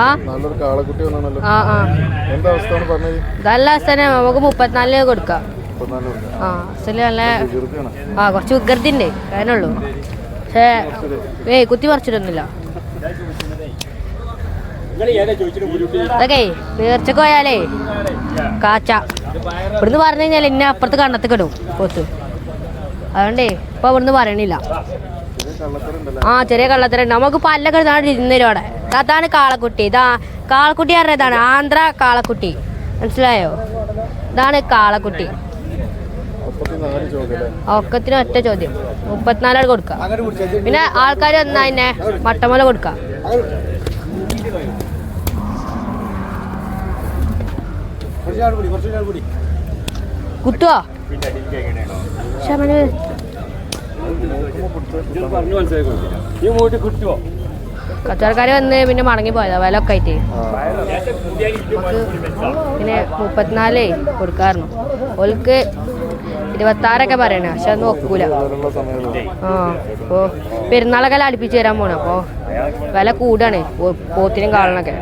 ആ നല്ല അവസ്ഥ തന്നെ. നമുക്ക് 34 കൊടുക്കാം. ആ അസല് നല്ല കുറച്ച് വികൃതി ഉണ്ട് അതിനുള്ളൂ. പക്ഷേ കുത്തി പറിച്ചിട്ടൊന്നുമില്ല. അതൊക്കെ നേർച്ചക്ക് പോയാലേ കാച്ച ഇവിടുന്ന് പറഞ്ഞു കഴിഞ്ഞാൽ ഇന്നെ അപ്പുറത്ത് കണ്ണത്തേക്ക് ഇടും പോത്ത്. അതുകൊണ്ടേ ഇപ്പൊ ഇവിടുന്ന് പറയണില്ല. ചെറിയ കള്ളത്തരുണ്ട്. നമുക്ക് പല്ലൊക്കെ ഇരുന്നേരോടെ. അതാണ് കാളക്കുട്ടി. കാളക്കുട്ടി പറഞ്ഞതാണ് ആന്ധ്ര കാളക്കുട്ടി. മനസ്സിലായോ? ഇതാണ് കാളക്കുട്ടി. ഒക്കത്തിന് ഒറ്റ ചോദ്യം 34 കൊടുക്കാം. പിന്നെ ആൾക്കാർ വന്നാ പിന്നെ മട്ടമല കൊടുക്കാം. കുത്തുവോ? കച്ചവടക്കാര് വന്ന് പിന്നെ മടങ്ങി പോയതാ വില ഒക്കെ ആയിട്ട്. നമുക്ക് പിന്നെ 34 കൊടുക്കാറുണ്ട്. ഓൾക്ക് 26 പറയണേ. പക്ഷെ ഒന്നും ഒക്കൂല. അപ്പോ പെരുന്നാളൊക്കെ അടുപ്പിച്ച് തരാൻ പോണ. അപ്പൊ വില കൂടാണ് പോത്തിനും കാളനൊക്കെ.